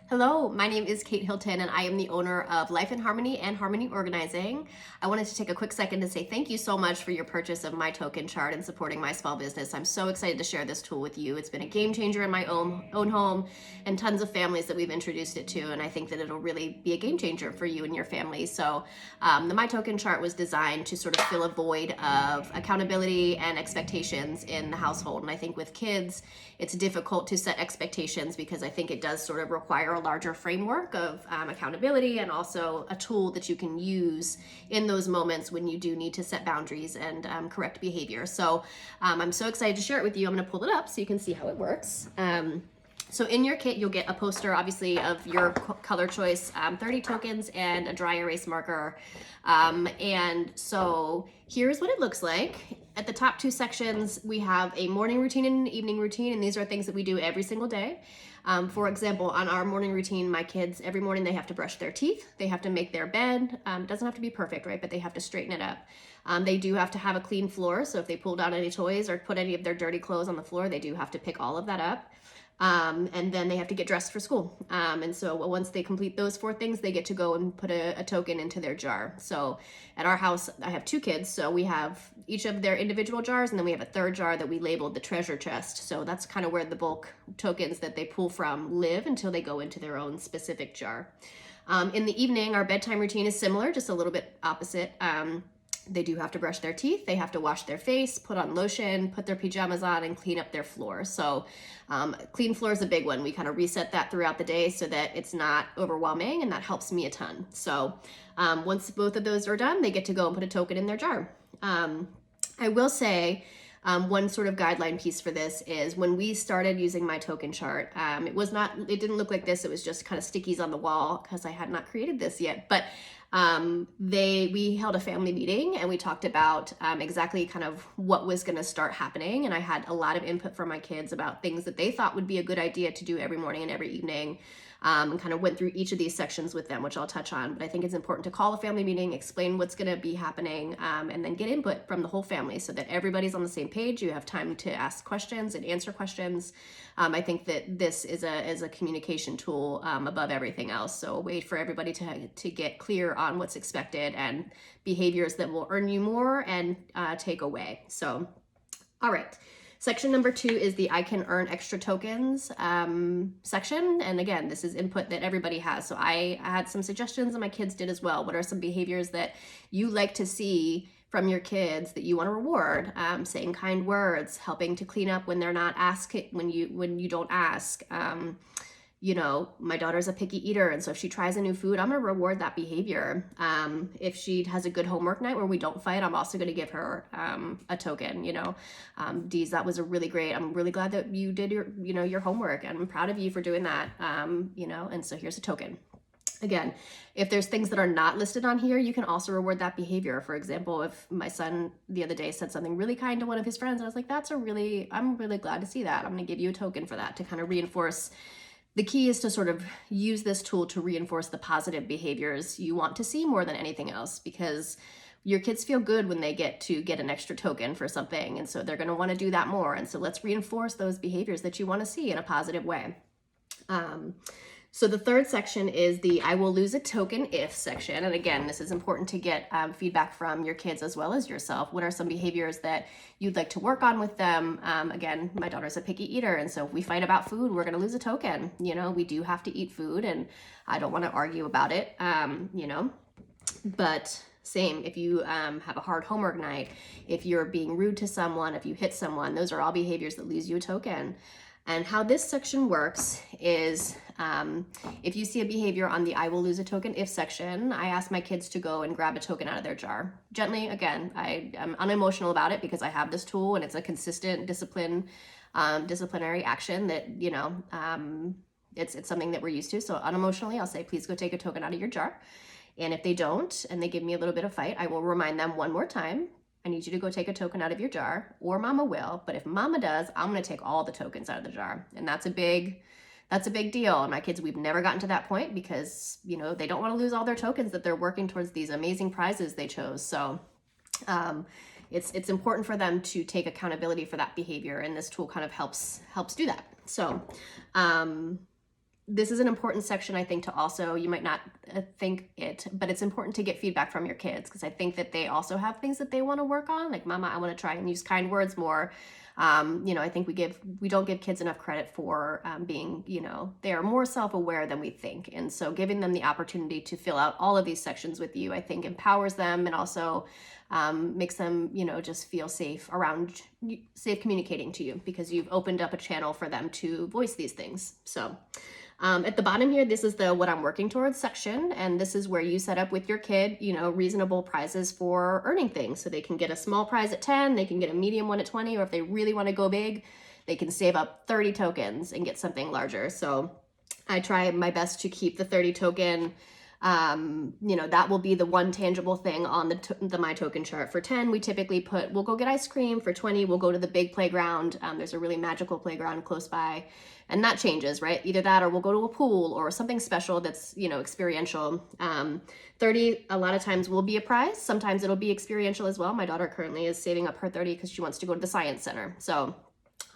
Hello, my name is Kate Hilton and I am the owner of Life in Harmony and Harmony Organizing. I wanted to take a quick second to say thank you so much for your purchase of my token chart and supporting my small business. I'm so excited to share this tool with you. It's been a game changer in my own home and tons of families that we've introduced it to, and I think that it'll really be a game changer for you and your family. So the My Token chart was designed to sort of fill a void of accountability and expectations in the household. And I think with kids, it's difficult to set expectations because I think it does sort of require a larger framework of accountability and also a tool that you can use in those moments when you do need to set boundaries and correct behavior. So I'm so excited to share it with you. I'm going to pull it up so you can see how it works. So in your kit, you'll get a poster, obviously, of your color choice, 30 tokens, and a dry erase marker. And so here's what it looks like. At the top two sections, we have a morning routine and an evening routine, and these are things that we do every single day. For example, on our morning routine, my kids, every morning they have to brush their teeth, they have to make their bed. It doesn't have to be perfect, right? But they have to straighten it up. They do have to have a clean floor, so if they pull down any toys or put any of their dirty clothes on the floor, they do have to pick all of that up. And then they have to get dressed for school. And so once they complete those four things, they get to go and put a token into their jar. So at our house, I have two kids, so we have each of their individual jars, and then we have a third jar that we labeled the treasure chest. So that's kind of where the bulk tokens that they pull from live until they go into their own specific jar. In the evening, our bedtime routine is similar, just a little bit opposite. They do have to brush their teeth, they have to wash their face, put on lotion, put their pajamas on, and clean up their floor. So clean floor is a big one. We kind of reset that throughout the day so that it's not overwhelming, and that helps me a ton. So once both of those are done, they get to go and put a token in their jar. I will say, one sort of guideline piece for this is when we started using my token chart, it didn't look like this. It was just kind of stickies on the wall because I had not created this yet. But we held a family meeting and we talked about exactly kind of what was going to start happening. And I had a lot of input from my kids about things that they thought would be a good idea to do every morning and every evening. And kind of went through each of these sections with them, which I'll touch on. But I think it's important to call a family meeting, explain what's going to be happening, and then get input from the whole family so that everybody's on the same page. You have time to ask questions and answer questions. I think that this is a communication tool above everything else. So a way for everybody to get clear on what's expected and behaviors that will earn you more and take away. So, all right. Section number 2 is the I can earn extra tokens section. And again, this is input that everybody has. So I had some suggestions and my kids did as well. What are some behaviors that you like to see from your kids that you want to reward? Saying kind words, helping to clean up when they're not asking, when you don't ask. My daughter's a picky eater, and so if she tries a new food, I'm going to reward that behavior. If she has a good homework night where we don't fight, I'm also going to give her a token. Deez, that was a really great. I'm really glad that you did your homework, and I'm proud of you for doing that. And so here's a token. Again, if there's things that are not listed on here, you can also reward that behavior. For example, if my son the other day said something really kind to one of his friends, I was like, I'm really glad to see that. I'm going to give you a token for that to kind of reinforce. The key is to sort of use this tool to reinforce the positive behaviors you want to see more than anything else, because your kids feel good when they get an extra token for something. And so they're going to want to do that more. And so let's reinforce those behaviors that you want to see in a positive way. So the third section is the I will lose a token if section. And again, this is important to get feedback from your kids as well as yourself. What are some behaviors that you'd like to work on with them? Again, my daughter's a picky eater, and so if we fight about food, we're going to lose a token. We do have to eat food, and I don't want to argue about it, But same, if you have a hard homework night, if you're being rude to someone, if you hit someone, those are all behaviors that lose you a token. And how this section works is if you see a behavior on the I will lose a token if section, I ask my kids to go and grab a token out of their jar. Gently, again, I'm unemotional about it because I have this tool and it's a consistent disciplinary action that, it's something that we're used to. So unemotionally, I'll say, please go take a token out of your jar. And if they don't, and they give me a little bit of fight, I will remind them one more time, I need you to go take a token out of your jar, or mama will. But if mama does, I'm going to take all the tokens out of the jar. And that's a big deal. And my kids, we've never gotten to that point because, they don't want to lose all their tokens that they're working towards these amazing prizes they chose. So it's important for them to take accountability for that behavior. And this tool kind of helps do that. So this is an important section, I think, to also, you might not think it, but it's important to get feedback from your kids, because I think that they also have things that they want to work on. Like, Mama, I want to try and use kind words more. I think we don't give kids enough credit for being, they are more self-aware than we think. And so giving them the opportunity to fill out all of these sections with you, I think empowers them, and also makes them, just feel safe communicating to you, because you've opened up a channel for them to voice these things. So at the bottom here, this is the what I'm working towards section, and this is where you set up with your kid, reasonable prizes for earning things. So they can get a small prize at 10, they can get a medium one at 20, or if they really want to go big, they can save up 30 tokens and get something larger. So I try my best to keep the 30 token. That will be the one tangible thing on the My Token chart. For 10, we typically we'll go get ice cream. For 20, we'll go to the big playground. There's a really magical playground close by, and that changes, right? Either that, or we'll go to a pool or something special that's, experiential. 30, a lot of times will be a prize. Sometimes it'll be experiential as well. My daughter currently is saving up her 30 because she wants to go to the science center. So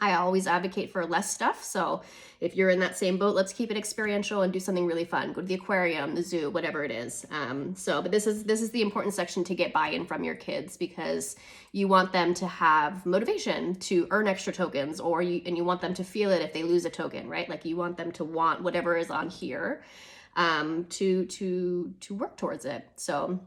I always advocate for less stuff. So if you're in that same boat, let's keep it experiential and do something really fun. Go to the aquarium, the zoo, whatever it is. But this is the important section to get buy-in from your kids, because you want them to have motivation to earn extra tokens, and you want them to feel it if they lose a token, right? Like, you want them to want whatever is on here to work towards it. So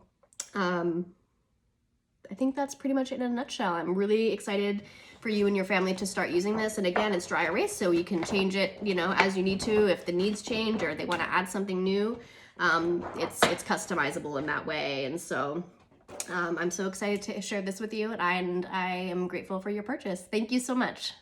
I think that's pretty much it in a nutshell. I'm really excited for you and your family to start using this. And again, it's dry erase, so you can change it, as you need to. If the needs change or they want to add something new, it's customizable in that way. And so I'm so excited to share this with you, and I am grateful for your purchase. Thank you so much.